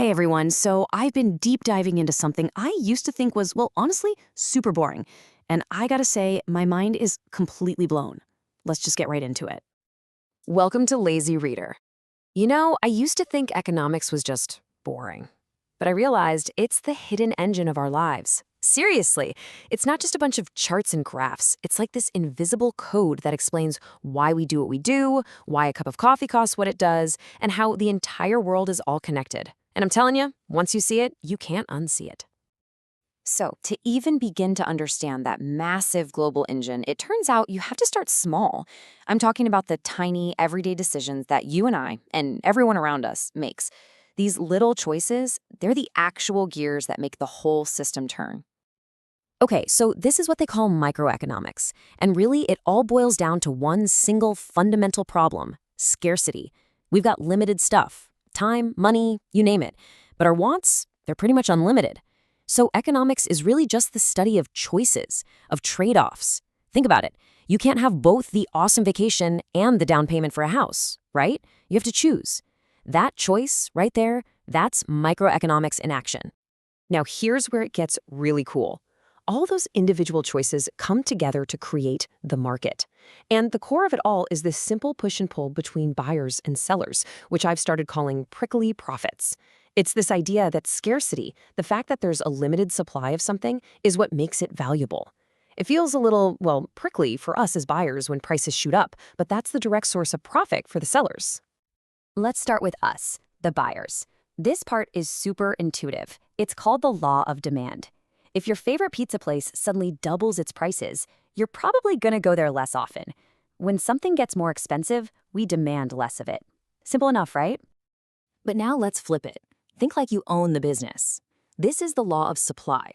Hey everyone, so I've been deep diving into something I used to think was, well, honestly, super boring. And I gotta say, my mind is completely blown. Let's just get right into it. Welcome to Lazy Reader. I used to think economics was just boring. But I realized it's the hidden engine of our lives. Seriously, it's not just a bunch of charts and graphs. It's like this invisible code that explains why we do what we do, why a cup of coffee costs what it does, and how the entire world is all connected. And I'm telling you, once you see it, you can't unsee it. So, to even begin to understand that massive global engine, it turns out you have to start small. I'm talking about the tiny, everyday decisions that you and I, and everyone around us, makes. These little choices, they're the actual gears that make the whole system turn. Okay, so this is what they call microeconomics. And really, it all boils down to one single fundamental problem: scarcity. We've got limited stuff: time, money, you name it. But our wants, they're pretty much unlimited. So economics is really just the study of choices, of trade-offs. Think about it. You can't have both the awesome vacation and the down payment for a house, right? You have to choose. That choice right there, that's microeconomics in action. Now here's where it gets really cool. All those individual choices come together to create the market. And the core of it all is this simple push and pull between buyers and sellers, which I've started calling prickly profits. It's this idea that scarcity, the fact that there's a limited supply of something, is what makes it valuable. It feels a little, well, prickly for us as buyers when prices shoot up, but that's the direct source of profit for the sellers. Let's start with us, the buyers. This part is super intuitive. It's called the law of demand. If your favorite pizza place suddenly doubles its prices, you're probably going to go there less often. When something gets more expensive, we demand less of it. Simple enough, right? But now let's flip it. Think like you own the business. This is the law of supply.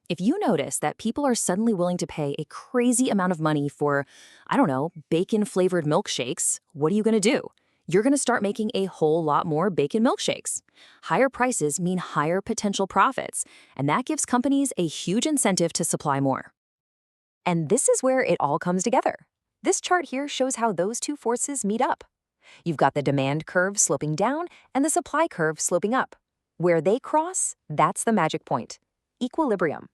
If you notice that people are suddenly willing to pay a crazy amount of money for, I don't know, bacon-flavored milkshakes, what are you going to do? You're going to start making a whole lot more bacon milkshakes. Higher prices mean higher potential profits, and that gives companies a huge incentive to supply more. And this is where it all comes together. This chart here shows how those two forces meet up. You've got the demand curve sloping down and the supply curve sloping up. Where they cross, that's the magic point: equilibrium.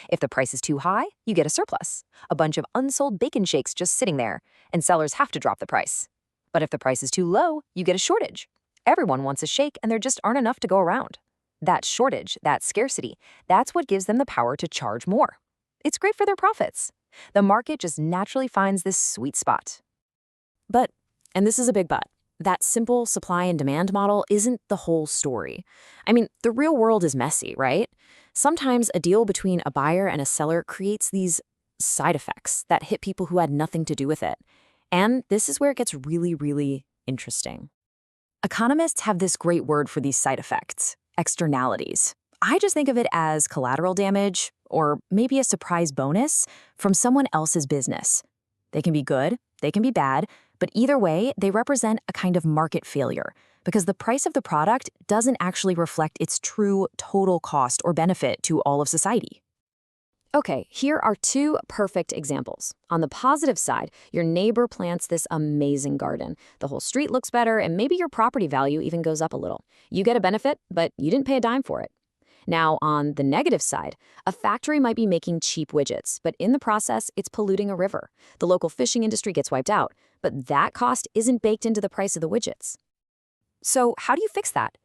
If the price is too high, you get a surplus, a bunch of unsold bacon shakes just sitting there, and sellers have to drop the price. But if the price is too low, you get a shortage. Everyone wants a shake and there just aren't enough to go around. That shortage, that scarcity, that's what gives them the power to charge more. It's great for their profits. The market just naturally finds this sweet spot. But, and this is a big but, that simple supply and demand model isn't the whole story. I mean, the real world is messy, right? Sometimes a deal between a buyer and a seller creates these side effects that hit people who had nothing to do with it. And this is where it gets really, really interesting. Economists have this great word for these side effects: externalities. I just think of it as collateral damage, or maybe a surprise bonus from someone else's business. They can be good, they can be bad, but either way, they represent a kind of market failure because the price of the product doesn't actually reflect its true total cost or benefit to all of society. Okay, here are two perfect examples. On the positive side, your neighbor plants this amazing garden. The whole street looks better, and maybe your property value even goes up a little. You get a benefit, but you didn't pay a dime for it. Now, on the negative side, a factory might be making cheap widgets, but in the process, it's polluting a river. The local fishing industry gets wiped out, but that cost isn't baked into the price of the widgets. So how do you fix that?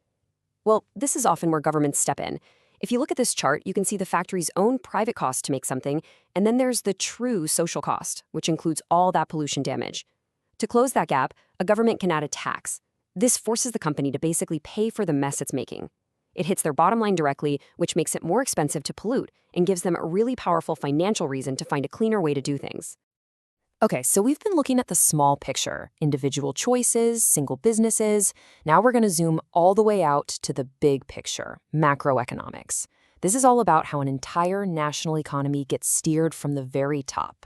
Well, this is often where governments step in. If you look at this chart, you can see the factory's own private cost to make something, and then there's the true social cost, which includes all that pollution damage. To close that gap, a government can add a tax. This forces the company to basically pay for the mess it's making. It hits their bottom line directly, which makes it more expensive to pollute and gives them a really powerful financial reason to find a cleaner way to do things. Okay, so we've been looking at the small picture: individual choices, single businesses. Now we're going to zoom all the way out to the big picture: macroeconomics. This is all about how an entire national economy gets steered from the very top.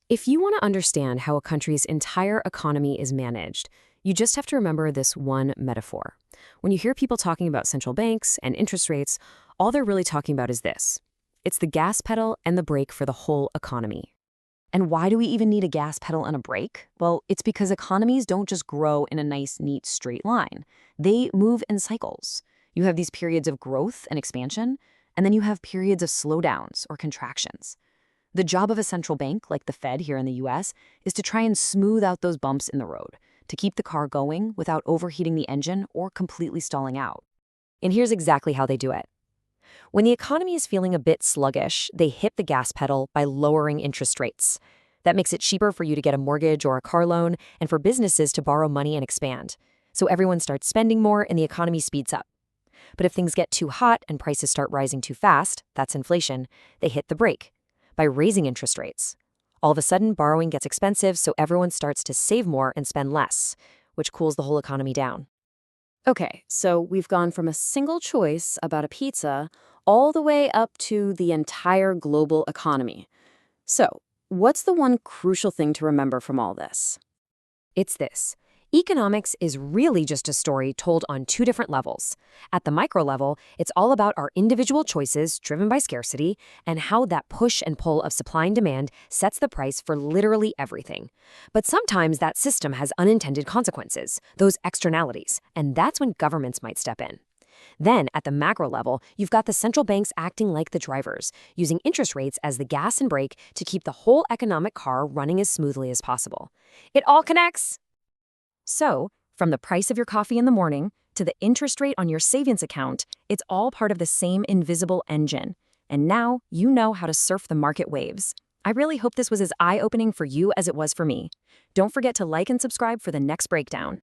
If you want to understand how a country's entire economy is managed, you just have to remember this one metaphor. When you hear people talking about central banks and interest rates, all they're really talking about is this: it's the gas pedal and the brake for the whole economy. And why do we even need a gas pedal and a brake? Well, it's because economies don't just grow in a nice, neat, straight line. They move in cycles. You have these periods of growth and expansion, and then you have periods of slowdowns or contractions. The job of a central bank, like the Fed here in the US, is to try and smooth out those bumps in the road, to keep the car going without overheating the engine or completely stalling out. And here's exactly how they do it. When the economy is feeling a bit sluggish, they hit the gas pedal by lowering interest rates. That makes it cheaper for you to get a mortgage or a car loan and for businesses to borrow money and expand. So everyone starts spending more and the economy speeds up. But if things get too hot and prices start rising too fast, that's inflation, they hit the brake by raising interest rates. All of a sudden, borrowing gets expensive, so everyone starts to save more and spend less, which cools the whole economy down. Okay, so we've gone from a single choice about a pizza all the way up to the entire global economy. So, what's the one crucial thing to remember from all this? It's this. Economics is really just a story told on two different levels. At the micro level, it's all about our individual choices driven by scarcity and how that push and pull of supply and demand sets the price for literally everything. But sometimes that system has unintended consequences, those externalities, and that's when governments might step in. Then, at the macro level, you've got the central banks acting like the drivers, using interest rates as the gas and brake to keep the whole economic car running as smoothly as possible. It all connects! So, from the price of your coffee in the morning to the interest rate on your savings account, it's all part of the same invisible engine. And now you know how to surf the market waves. I really hope this was as eye-opening for you as it was for me. Don't forget to like and subscribe for the next breakdown.